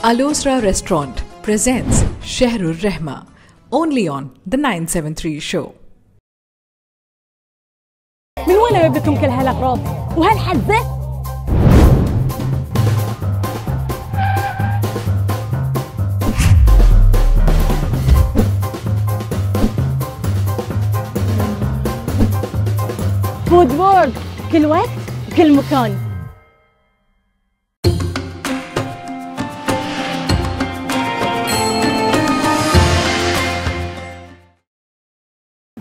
Alosra Restaurant presents Shahrur Rahma, only on The 973 Show. من وين جبتم كل هالأغراض وهالحزة؟ Food وورد، كل وقت وكل مكان.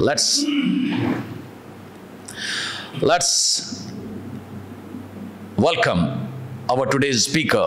Let's welcome our today's speaker,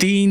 3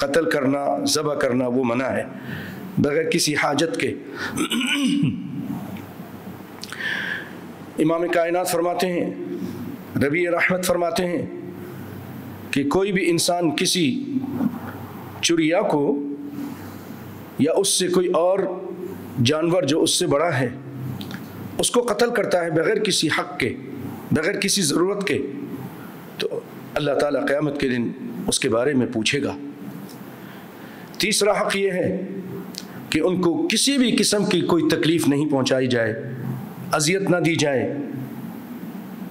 قتل کرنا, ذبح کرنا وہ منع ہے بغیر کسی حاجت کے. امام کائنات فرماتے ہیں, ربی رحمت فرماتے ہیں کہ کوئی بھی انسان کسی چڑیا کو یا اس سے کوئی اور جانور جو اس سے بڑا ہے اس کو قتل کرتا ہے بغیر کسی حق کے, بغیر کسی ضرورت کے, تو اللہ تعالیٰ قیامت کے دن اس کے بارے میں پوچھے گا. تیسرا حق یہ ہے کہ ان کو کسی بھی قسم کی کوئی تکلیف نہیں پہنچائی جائے, اذیت نہ دی جائے.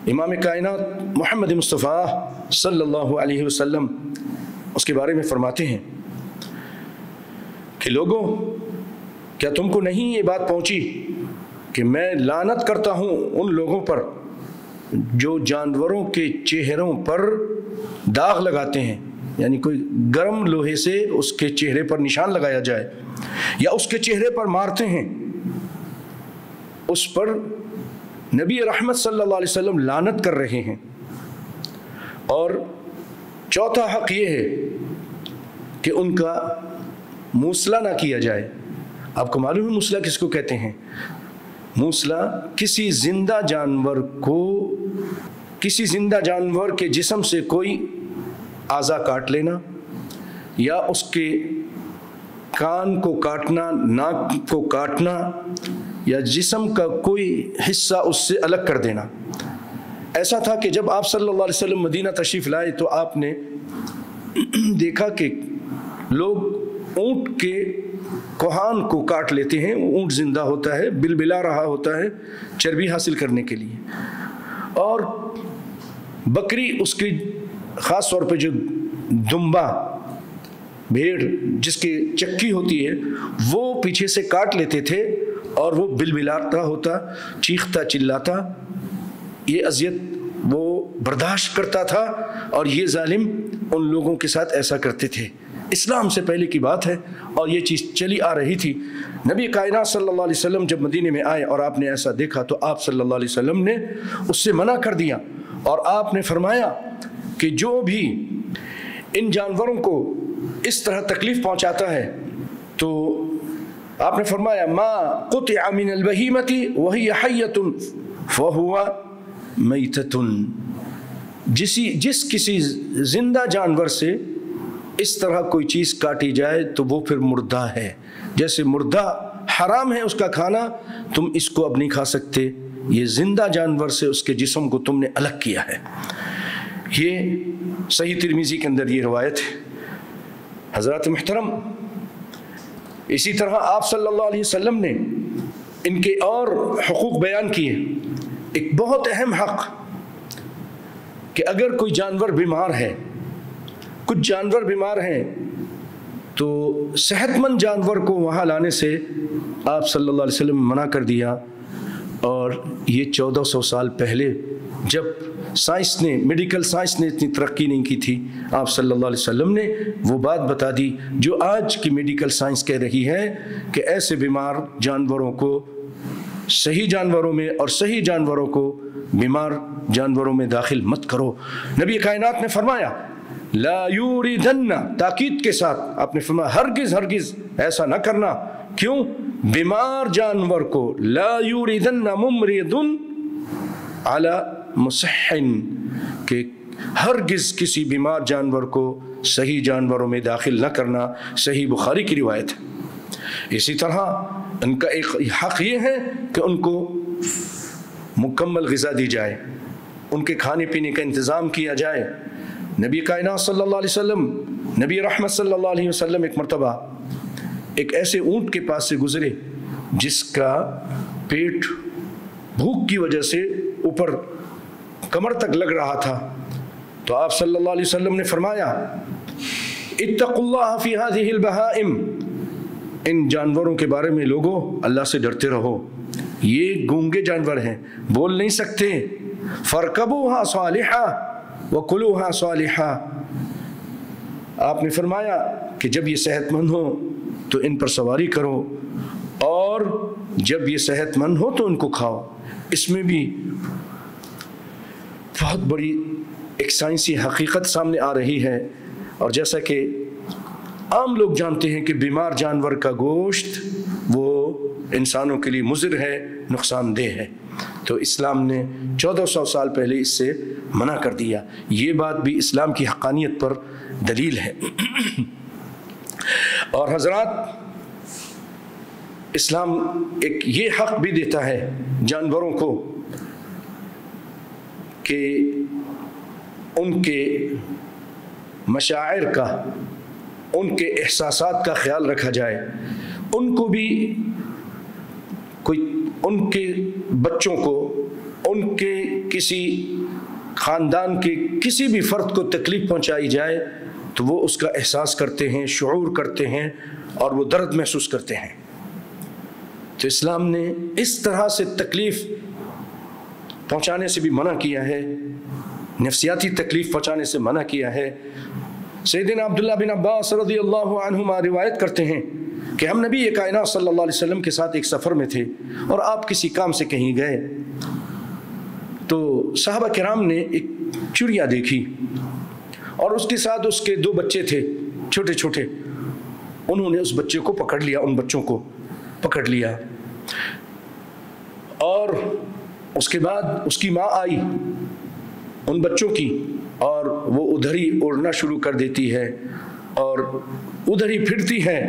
امام کائنات محمد مصطفیٰ صلی اللہ علیہ وسلم اس کے بارے میں فرماتے ہیں کہ لوگوں, کیا تم کو نہیں یہ بات پہنچی کہ میں لعنت کرتا ہوں ان لوگوں پر جو جانوروں کے چہروں پر داغ لگاتے ہیں, یعنی کوئی گرم لوہے سے اس کے چہرے پر نشان لگایا جائے یا اس کے چہرے پر مارتے ہیں, اس پر نبی رحمت صلی اللہ علیہ وسلم لعنت کر رہے ہیں. اور چوتھا حق یہ ہے کہ ان کا موصلہ نہ کیا جائے. آپ کو معلوم ہے موصلہ کس کو کہتے ہیں؟ موصلہ کسی زندہ جانور کو, کسی زندہ جانور کے جسم سے کوئی اعضا کاٹ لینا, یا اس کے کان کو کاٹنا, ناک کو کاٹنا, یا جسم کا کوئی حصہ اس سے الگ کر دینا. ایسا تھا کہ جب آپ صلی اللہ علیہ وسلم مدینہ تشریف لائے تو آپ نے دیکھا کہ لوگ اونٹ کے کوہان کو کاٹ لیتے ہیں. اونٹ زندہ ہوتا ہے, بلبلا رہا ہوتا ہے چربی حاصل کرنے کے لیے, اور بکری اس کی خاص طور پہ جو دمبا بھیڑ جس کی چکی ہوتی ہے وہ پیچھے سے کاٹ لیتے تھے اور وہ بلبلاتا ہوتا, چیختا چلاتا, یہ اذیت وہ برداشت کرتا تھا, اور یہ ظالم ان لوگوں کے ساتھ ایسا کرتے تھے. اسلام سے پہلے کی بات ہے اور یہ چیز چلی آ رہی تھی. نبی کائنات صلی اللہ علیہ وسلم جب مدینے میں آئے اور آپ نے ایسا دیکھا تو آپ صلی اللہ علیہ وسلم نے اس سے منع کر دیا, اور آپ نے فرمایا کہ جو بھی ان جانوروں کو اس طرح تکلیف پہنچاتا ہے تو آپ نے فرمایا ما قطع من البہیمۃ وہی حیۃ فہو میتۃ, جس کسی زندہ جانور سے اس طرح کوئی چیز کاٹی جائے تو وہ پھر مردہ ہے. جیسے مردہ حرام ہے اس کا کھانا, تم اس کو اب نہیں کھا سکتے, یہ زندہ جانور سے اس کے جسم کو تم نے الگ کیا ہے. یہ صحیح ترمذی کے اندر یہ روایت ہے. حضرات محترم, اسی طرح آپ صلی اللہ علیہ وسلم نے ان کے اور حقوق بیان کیے. ایک بہت اہم حق کہ اگر کوئی جانور بیمار ہے, کچھ جانور بیمار ہیں, تو صحت مند جانور کو وہاں لانے سے آپ صلی اللہ علیہ وسلم منع کر دیا. اور یہ 1400 سال پہلے جب سائنس نے, میڈیکل سائنس نے اتنی ترقی نہیں کی تھی, آپ صلی اللہ علیہ وسلم نے وہ بات بتا دی جو آج کی میڈیکل سائنس کہہ رہی ہے کہ ایسے بیمار جانوروں کو صحیح جانوروں میں اور صحیح جانوروں کو بیمار جانوروں میں داخل مت کرو. نبی کائنات نے فرمایا لا یوردن, تاکید کے ساتھ آپ نے فرمایا ہرگز ہرگز ایسا نہ کرنا. کیوں؟ بیمار جانور کو لا یوردن ممرض علی مصحن, کہ ہرگز کسی بیمار جانور کو صحیح جانوروں میں داخل نہ کرنا. صحیح بخاری کی روایت ہے. اسی طرح ان کا ایک حق یہ ہے کہ ان کو مکمل غذا دی جائے, ان کے کھانے پینے کا انتظام کیا جائے. نبی کائنات صلی اللہ علیہ وسلم, نبی رحمت صلی اللہ علیہ وسلم ایک مرتبہ ایک ایسے اونٹ کے پاس سے گزرے جس کا پیٹ بھوک کی وجہ سے اوپر کمر تک لگ رہا تھا. تو آپ صلی اللہ علیہ وسلم نے فرمایا اتقوا اللہ فی ہذہ البہائم, ان جانوروں کے بارے میں لوگوں اللہ سے ڈرتے رہو, یہ گونگے جانور ہیں, بول نہیں سکتے. فرکبوہا صالحا وکلوہا صالحا, آپ نے فرمایا کہ جب یہ صحت مند ہو تو ان پر سواری کرو, اور جب یہ صحت مند ہو تو ان کو کھاؤ. اس میں بھی بہت بڑی ایک سائنسی حقیقت سامنے آ رہی ہے. اور جیسا کہ عام لوگ جانتے ہیں کہ بیمار جانور کا گوشت وہ انسانوں کے لیے مضر ہے، نقصان دہ ہے، تو اسلام نے 1400 سال پہلے اس سے منع کر دیا۔ یہ بات بھی اسلام کی حقانیت پر دلیل ہے۔ اور حضرات، اسلام ایک یہ حق بھی دیتا ہے جانوروں کو کہ ان کے مشاعر کا، ان کے احساسات کا خیال رکھا جائے، ان کو بھی ان کے بچوں کو، ان کے کسی خاندان کے کسی بھی فرد کو تکلیف پہنچائی جائے تو وہ اس کا احساس کرتے ہیں، شعور کرتے ہیں اور وہ درد محسوس کرتے ہیں۔ تو اسلام نے اس طرح سے تکلیف پہنچانے سے بھی منع کیا ہے، نفسیاتی تکلیف پہنچانے سے منع کیا ہے۔ سیدنا عبداللہ بن عباس رضی اللہ عنہما روایت کرتے ہیں کہ ہم نبی کائنات صلی اللہ علیہ وسلم کے ساتھ ایک سفر میں تھے اور آپ کسی کام سے کہیں گئے تو صحابہ کرام نے ایک چڑیا دیکھی اور اس کے ساتھ اس کے 2 بچے تھے چھوٹے چھوٹے، انہوں نے اس بچے کو پکڑ لیا، ان بچوں کو پکڑ لیا، اور اس کے بعد اس کی ماں آئی ان بچوں کی اور وہ ادھر ہی اڑنا شروع کر دیتی ہے اور ادھر ہی پھرتی ہے۔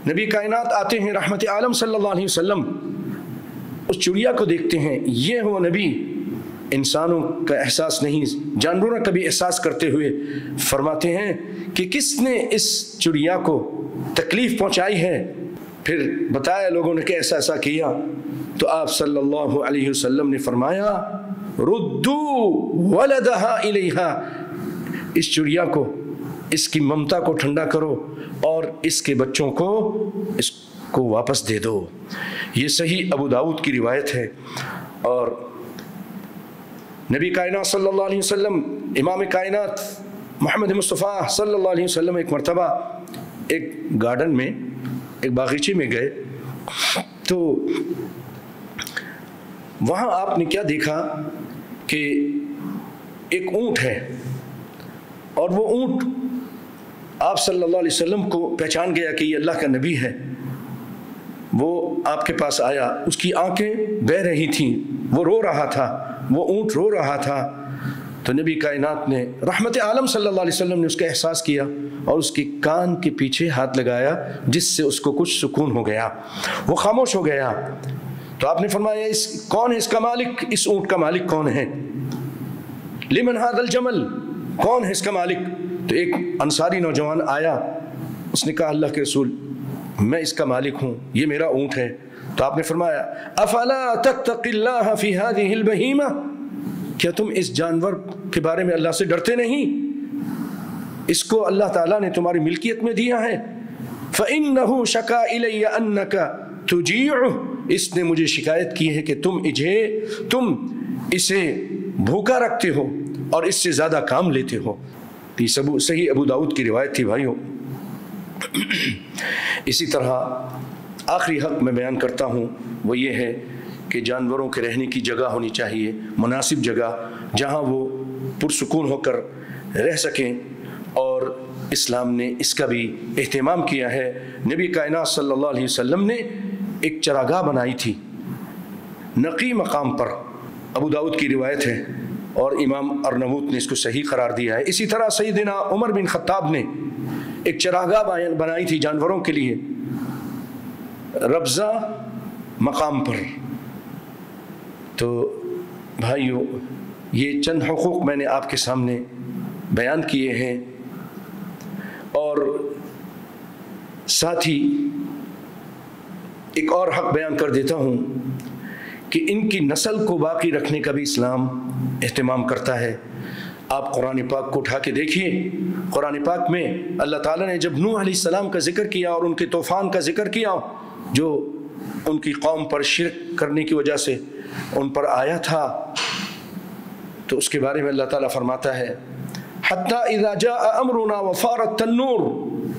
نبی کائنات آتے ہیں رحمت عالم صلی اللہ علیہ وسلم، اس چڑیا کو دیکھتے ہیں، یہ وہ نبی، انسانوں کا احساس نہیں، جانوروں کا بھی احساس کرتے ہوئے فرماتے ہیں کہ کس نے اس چڑیا کو تکلیف پہنچائی ہے؟ پھر بتایا لوگوں نے کہ ایسا ایسا کیا، تو آپ صلی اللہ علیہ وسلم نے فرمایا ردو ولدہا الیہا، اس چڑیا کو، اس کی ممتا کو ٹھنڈا کرو اور اس کے بچوں کو اس کو واپس دے دو۔ یہ صحیح ابو داؤد کی روایت ہے۔ اور نبی کائنات صلی اللہ علیہ وسلم، امام کائنات محمد مصطفیٰ صلی اللہ علیہ وسلم ایک مرتبہ ایک گارڈن میں، ایک باغیچے میں گئے تو وہاں آپ نے کیا دیکھا کہ ایک اونٹ ہے اور وہ اونٹ آپ صلی اللہ علیہ وسلم کو پہچان گیا کہ یہ اللہ کا نبی ہے۔ وہ آپ کے پاس آیا، اس کی آنکھیں بہہ رہی تھیں، وہ رو رہا تھا، وہ اونٹ رو رہا تھا، تو نبی کائنات نے رحمت عالم صلی اللہ علیہ وسلم نے اس کا احساس کیا اور اس کے کان کے پیچھے ہاتھ لگایا، جس سے اس کو کچھ سکون ہو گیا، وہ خاموش ہو گیا۔ تو آپ نے فرمایا کون ہے اس کا مالک؟ اس اونٹ کا مالک کون ہے؟ لمن ھذا الجمل، کون ہے اس کا مالک؟ تو ایک انصاری نوجوان آیا، اس نے کہا اللہ کے رسول میں اس کا مالک ہوں، یہ میرا اونٹ ہے۔ تو آپ نے فرمایا افلا تتقی اللہ فی هذه البہیمہ، کیا تم اس جانور کے بارے میں اللہ سے ڈرتے نہیں؟ اس کو اللہ تعالیٰ نے تمہاری ملکیت میں دیا ہے۔ فإنه شکا الی انک تجیعہ، اس نے مجھے شکایت کی ہے کہ تم اسے بھوکا رکھتے ہو اور اس سے زیادہ کام لیتے ہو۔ یہ صحیح ابو داؤد کی روایت تھی بھائیوں۔ اسی طرح آخری حق میں بیان کرتا ہوں، وہ یہ ہے کہ جانوروں کے رہنے کی جگہ ہونی چاہیے، مناسب جگہ جہاں وہ پرسکون ہو کر رہ سکیں، اور اسلام نے اس کا بھی اہتمام کیا ہے۔ نبی کائنات صلی اللہ علیہ وسلم نے ایک چراگاہ بنائی تھی نقی مقام پر، ابو داؤد کی روایت ہے اور امام ارنوت نے اس کو صحیح قرار دیا ہے۔ اسی طرح سیدنا عمر بن خطاب نے ایک چراگاہ بنائی تھی جانوروں کے لیے ربضہ مقام پر۔ تو بھائیو، یہ چند حقوق میں نے آپ کے سامنے بیان کیے ہیں، اور ساتھ ہی ایک اور حق بیان کر دیتا ہوں کہ ان کی نسل کو باقی رکھنے کا بھی اسلام اہتمام کرتا ہے۔ آپ قرآن پاک کو اٹھا کے دیکھیے، قرآن پاک میں اللہ تعالیٰ نے جب نوح علیہ السلام کا ذکر کیا اور ان کے طوفان کا ذکر کیا جو ان کی قوم پر شرک کرنے کی وجہ سے ان پر آیا تھا، تو اس کے بارے میں اللہ تعالیٰ فرماتا ہے حتی اذا جاء امرنا وفار التنور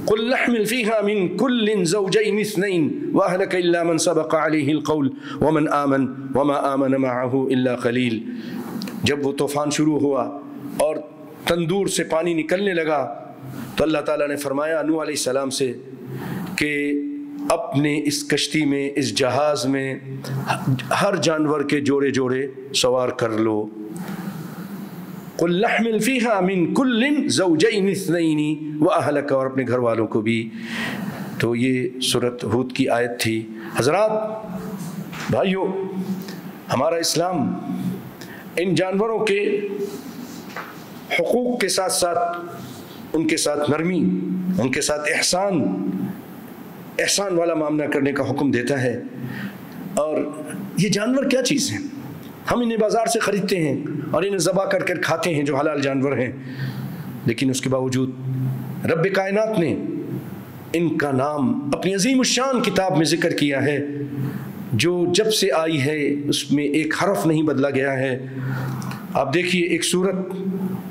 قل نحمل فيها من كل زوجين اثنين واهلك الا من سبق عليه القول ومن آمن وما آمن معه الا قليل۔ جب وہ طوفان شروع ہوا اور تندور سے پانی نکلنے لگا تو اللہ تعالیٰ نے فرمایا نوح علیہ السلام سے کہ اپنے اس کشتی میں، اس جہاز میں ہر جانور کے جوڑے جوڑے سوار کر لو. قُلْ نَحْمِلْ فِيهَا مِنْ كُلٍّ زَوْجَيْنِ اثْنَيْنِ وَأَهْلَكَ، اور اپنے گھر والوں کو بھی. تو یہ سورۃ ہود کی آیت تھی. حضرات بھائیو، ہمارا اسلام ان جانوروں کے حقوق کے ساتھ ساتھ ان کے ساتھ نرمی، ان کے ساتھ احسان والا معاملہ کرنے کا حکم دیتا ہے. اور یہ جانور کیا چیز ہیں؟ ہم انہیں بازار سے خریدتے ہیں اور انہیں ذبح کر کر کھاتے ہیں جو حلال جانور ہیں، لیکن اس کے باوجود رب کائنات نے ان کا نام اپنی عظیم الشان کتاب میں ذکر کیا ہے، جو جب سے آئی ہے اس میں ایک حرف نہیں بدلا گیا ہے. آپ دیکھیے، ایک سورت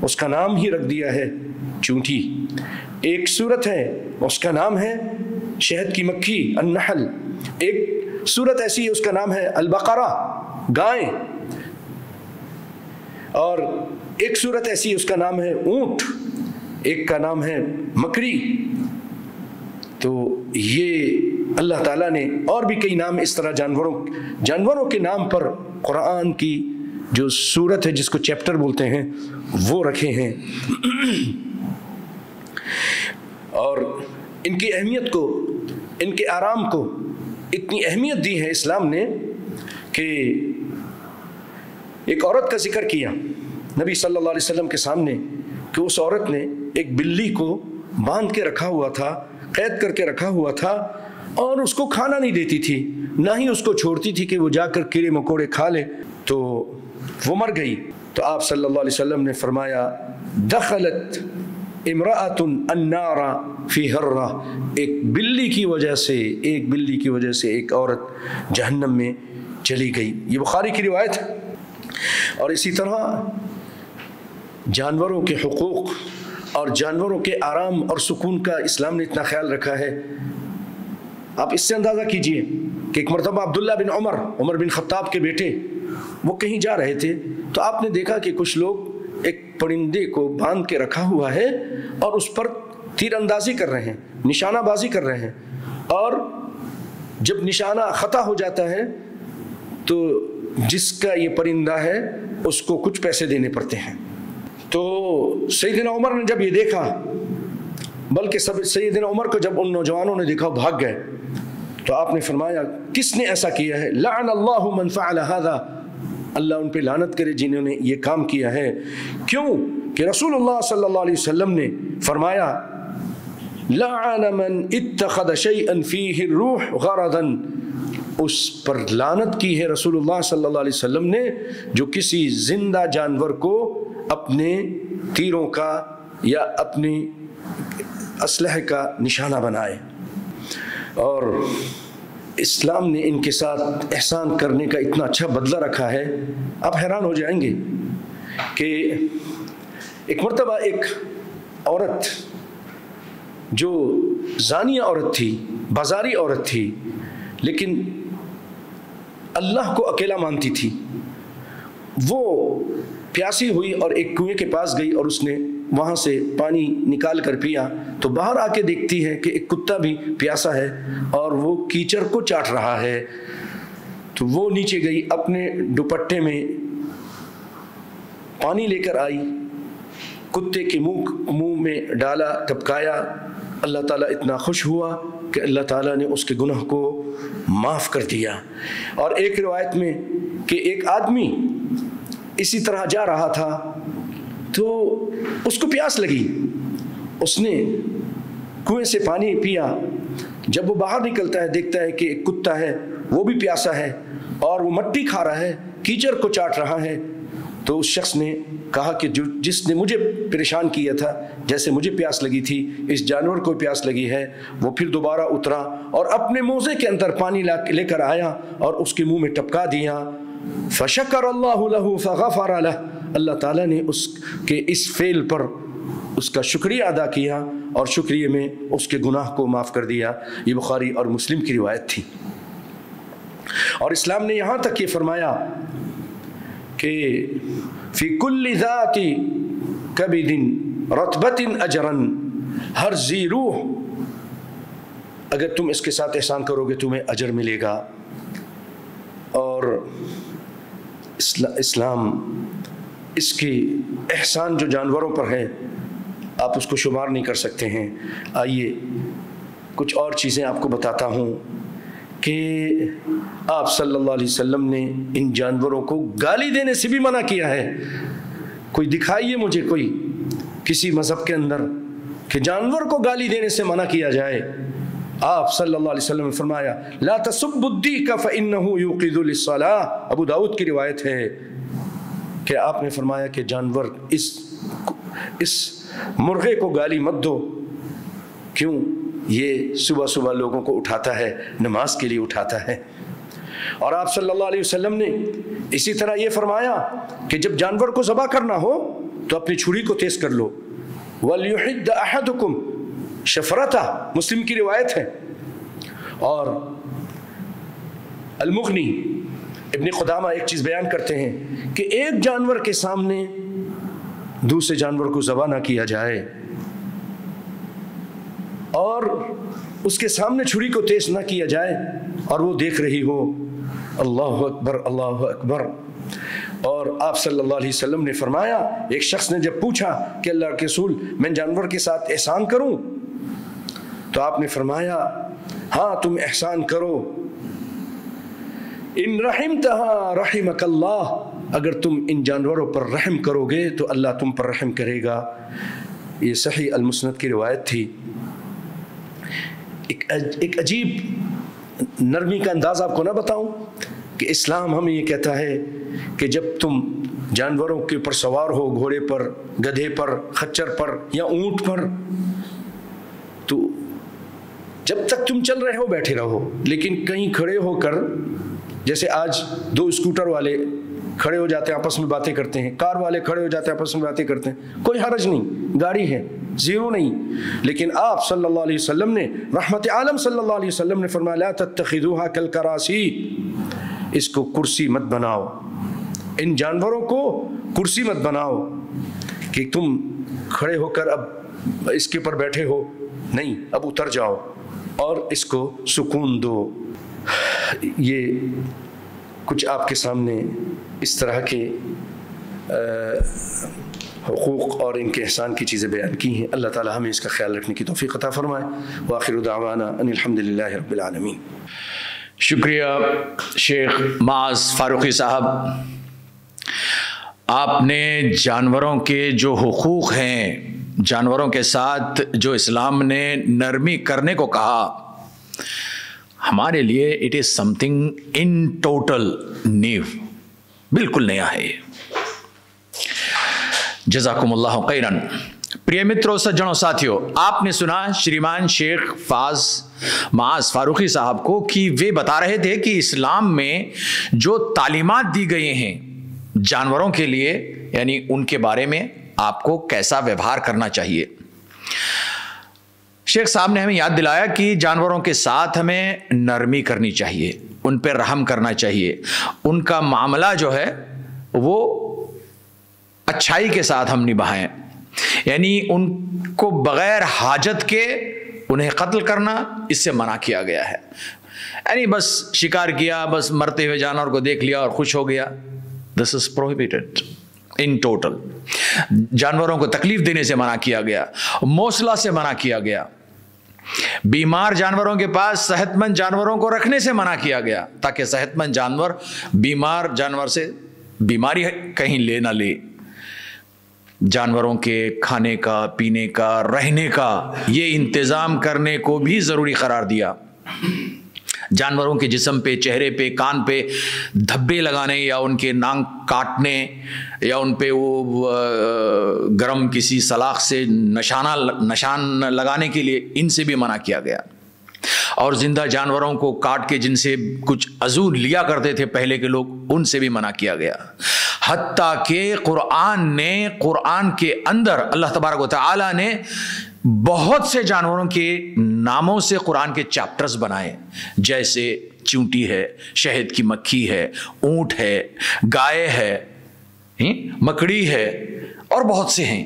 اس کا نام ہی رکھ دیا ہے چونٹی، ایک سورت ہے اس کا نام ہے شہد کی مکھی النحل، ایک سورت ایسی ہے اس کا نام ہے البقرہ گائے، اور ایک سورت ایسی ہے اس کا نام ہے اونٹ، ایک کا نام ہے مکری. تو یہ اللہ تعالیٰ نے اور بھی کئی نام اس طرح جانوروں کے نام پر قرآن کی جو سورت ہے جس کو چیپٹر بولتے ہیں وہ رکھے ہیں. اور ان کی اہمیت کو، ان کے آرام کو اتنی اہمیت دی ہے اسلام نے کہ ایک عورت کا ذکر کیا نبی صلی اللہ علیہ وسلم کے سامنے کہ اس عورت نے ایک بلی کو باندھ کے رکھا ہوا تھا، قید کر کے رکھا ہوا تھا، اور اس کو کھانا نہیں دیتی تھی، نہ ہی اس کو چھوڑتی تھی کہ وہ جا کر کیڑے مکوڑے کھا لے. تو وہ مر گئی. تو آپ صلی اللہ علیہ وسلم نے فرمایا دخلت امرأۃ النار فی ہرہ، ایک بلی کی وجہ سے ایک عورت جہنم میں چلی گئی. یہ بخاری کی روایت ہے. اور اسی طرح جانوروں کے حقوق اور جانوروں کے آرام اور سکون کا اسلام نے اتنا خیال رکھا ہے. آپ اس سے اندازہ کیجئے کہ ایک مرتبہ عبداللہ بن عمر بن خطاب کے بیٹے وہ کہیں جا رہے تھے، تو آپ نے دیکھا کہ کچھ لوگ ایک پرندے کو باندھ کے رکھا ہوا ہے اور اس پر تیر اندازی کر رہے ہیں، نشانہ بازی کر رہے ہیں، اور جب نشانہ خطا ہو جاتا ہے تو جس کا یہ پرندہ ہے اس کو کچھ پیسے دینے پڑتے ہیں. تو سیدنا عمر نے جب یہ دیکھا، بلکہ سیدنا عمر کو جب ان نوجوانوں نے دیکھا بھاگ گئے، تو آپ نے فرمایا کس نے ایسا کیا ہے؟ لعن اللہ من فعل هذا، اللہ ان پہ لعنت کرے جنہوں نے یہ کام کیا ہے. کیوں کہ رسول اللہ صلی اللہ علیہ وسلم نے فرمایا لعن من اتخذ شيئا فيه الروح غرضا، اس پر لعنت کی ہے رسول اللہ صلی اللہ علیہ وسلم نے جو کسی زندہ جانور کو اپنے تیروں کا یا اپنی اسلحے کا نشانہ بنائے. اور اسلام نے ان کے ساتھ احسان کرنے کا اتنا اچھا بدلہ رکھا ہے، آپ حیران ہو جائیں گے کہ ایک مرتبہ ایک عورت جو زانیہ عورت تھی، بازاری عورت تھی، لیکن اللہ کو اکیلا مانتی تھی، وہ پیاسی ہوئی اور ایک کنویں کے پاس گئی اور اس نے وہاں سے پانی نکال کر پیا. تو باہر آ کے دیکھتی ہے کہ ایک کتا بھی پیاسا ہے اور وہ کیچڑ کو چاٹ رہا ہے. تو وہ نیچے گئی، اپنے دوپٹے میں پانی لے کر آئی، کتے کے منہ میں ڈالا، ٹپکایا. اللہ تعالیٰ اتنا خوش ہوا کہ اللہ تعالیٰ نے اس کے گناہ کو معاف کر دیا. اور ایک روایت میں کہ ایک آدمی اسی طرح جا رہا تھا تو اس کو پیاس لگی، اس نے کنویں سے پانی پیا. جب وہ باہر نکلتا ہے دیکھتا ہے کہ ایک کتا ہے، وہ بھی پیاسا ہے اور وہ مٹی کھا رہا ہے، کیچڑ کو چاٹ رہا ہے. تو اس شخص نے کہا کہ جس نے مجھے پریشان کیا تھا، جیسے مجھے پیاس لگی تھی اس جانور کو پیاس لگی ہے. وہ پھر دوبارہ اترا اور اپنے موزے کے اندر پانی لے کر آیا اور اس کے منہ میں ٹپکا دیا. فشکر اللہ له فغفر له، اللہ تعالیٰ نے اس کے اس فعل پر اس کا شکریہ ادا کیا اور شکریہ میں اس کے گناہ کو معاف کر دیا. یہ بخاری اور مسلم کی روایت تھی. اور اسلام نے یہاں تک یہ فرمایا کہ فی کل ذات کبد رطبۃ اجرا، ہر ذی روح اگر تم اس کے ساتھ احسان کرو گے تمہیں اجر ملے گا. اور اسلام اس کی احسان جو جانوروں پر ہے آپ اس کو شمار نہیں کر سکتے ہیں. آئیے کچھ اور چیزیں آپ کو بتاتا ہوں کہ آپ صلی اللہ علیہ وسلم نے ان جانوروں کو گالی دینے سے بھی منع کیا ہے. کوئی دکھائیے مجھے کوئی کسی مذہب کے اندر کہ جانور کو گالی دینے سے منع کیا جائے. آپ صلی اللہ علیہ وسلم نے فرمایا لا تسبوا الدیک فإنه یوقظ للصلاة. ابو داؤد کی روایت ہے کہ آپ نے فرمایا کہ جانور اس مرغے کو گالی مت دو. کیوں؟ یہ صبح صبح لوگوں کو اٹھاتا ہے, نماز کے لیے اٹھاتا ہے. اور آپ صلی اللہ علیہ وسلم نے اسی طرح یہ فرمایا کہ جب جانور کو ذبح کرنا ہو تو اپنی چھری کو تیز کر لو. وَلْيُحِدَّ أَحَدُكُمْ شفرتہ, مسلم کی روایت ہے. اور المغنی ابن قدامہ ایک چیز بیان کرتے ہیں کہ ایک جانور کے سامنے دوسرے جانور کو ذبح نہ کیا جائے اور اس کے سامنے چھری کو تیز نہ کیا جائے اور وہ دیکھ رہی ہو اللہ اکبر اللہ اکبر. اور آپ صلی اللہ علیہ وسلم نے فرمایا, ایک شخص نے جب پوچھا کہ اللہ کے رسول میں جانور کے ساتھ احسان کروں, تو آپ نے فرمایا ہاں تم احسان کرو. ان رحمتہا رحمک اللہ, اگر تم ان جانوروں پر رحم کرو گے تو اللہ تم پر رحم کرے گا. یہ صحیح المسند کی روایت تھی. ایک عجیب نرمی کا انداز آپ کو نہ بتاؤں کہ اسلام ہمیں یہ کہتا ہے کہ جب تم جانوروں کے اوپر سوار ہو, گھوڑے پر, گدھے پر, خچر پر یا اونٹ پر, تو جب تک تم چل رہے ہو بیٹھے رہو, لیکن کہیں کھڑے ہو کر, جیسے آج دو اسکوٹر والے کھڑے ہو جاتے ہیں آپس میں باتیں کرتے ہیں, کار والے کھڑے ہو جاتے ہیں آپس میں باتیں کرتے ہیں, کوئی حرج نہیں, گاڑی ہے, زیرو نہیں. لیکن آپ صلی اللہ علیہ وسلم نے, رحمت عالم صلی اللہ علیہ وسلم نے فرمایا لا تتخذوها کالکراسی, اس کو کرسی مت بناؤ, ان جانوروں کو کرسی مت بناؤ کہ تم کھڑے ہو کر اب اس کے پر بیٹھے ہو, نہیں, اب اتر جاؤ اور اس کو سکون دو. یہ کچھ آپ کے سامنے اس طرح کے حقوق اور ان کے احسان کی چیزیں بیان کی ہیں. اللہ تعالی ہمیں اس کا خیال رکھنے کی توفیق عطا فرمائے. وآخر دعوانا ان الحمدللہ رب العالمین. شکریہ شیخ معاذ فاروقی صاحب. آپ نے جانوروں کے جو حقوق ہیں, جانوروں کے ساتھ جو اسلام نے نرمی کرنے کو کہا, ہمارے لیے it is some thing in total new, بالکل نیا ہے. جزاکم اللہ خیرن. پریے متروں, سجنوں, ساتھیوں, آپ نے سنا شریمان شیخ معاذ فاروقی صاحب کو کہ وہ بتا رہے تھے کہ اسلام میں جو تعلیمات دی گئی ہیں جانوروں کے لیے, یعنی ان کے بارے میں آپ کو کیسا ویوہار کرنا چاہیے. شیخ صاحب نے ہمیں یاد دلایا کہ جانوروں کے ساتھ ہمیں نرمی کرنی چاہیے, ان پہ رحم کرنا چاہیے, ان کا معاملہ جو ہے وہ اچھائی کے ساتھ ہم نبھائیں. یعنی ان کو بغیر حاجت کے انہیں قتل کرنا اس سے منع کیا گیا ہے. یعنی بس شکار کیا, بس مرتے ہوئے جانور کو دیکھ لیا اور خوش ہو گیا, دس از پروہیبٹڈ ان ٹوٹل. جانوروں کو تکلیف دینے سے منع کیا گیا, موصلہ سے منع کیا گیا, بیمار جانوروں کے پاس صحت مند جانوروں کو رکھنے سے منع کیا گیا تاکہ صحت مند جانور بیمار جانور سے بیماری کہیں لے نہ لے. جانوروں کے کھانے کا, پینے کا, رہنے کا یہ انتظام کرنے کو بھی ضروری قرار دیا. جانوروں کے جسم پہ, چہرے پہ, کان پہ دھبے لگانے یا ان کے ناک کاٹنے یا ان پہ وہ گرم کسی سلاخ سے نشان لگانے کے لیے ان سے بھی منع کیا گیا. اور زندہ جانوروں کو کاٹ کے جن سے کچھ عضو لیا کرتے تھے پہلے کے لوگ, ان سے بھی منع کیا گیا. حتیٰ کہ قرآن کے اندر اللہ تبارک و تعالی نے بہت سے جانوروں کے ناموں سے قرآن کے چیپٹرز بنائے, جیسے چونٹی ہے, شہد کی مکھی ہے, اونٹ ہے, گائے ہے, مکڑی ہے اور بہت سے ہیں.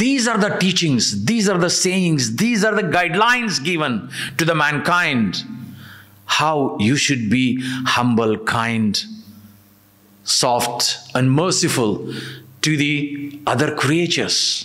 these are the teachings, these are the sayings, these are the guidelines given to the mankind, how you should be humble, kind, soft and merciful to the other creatures.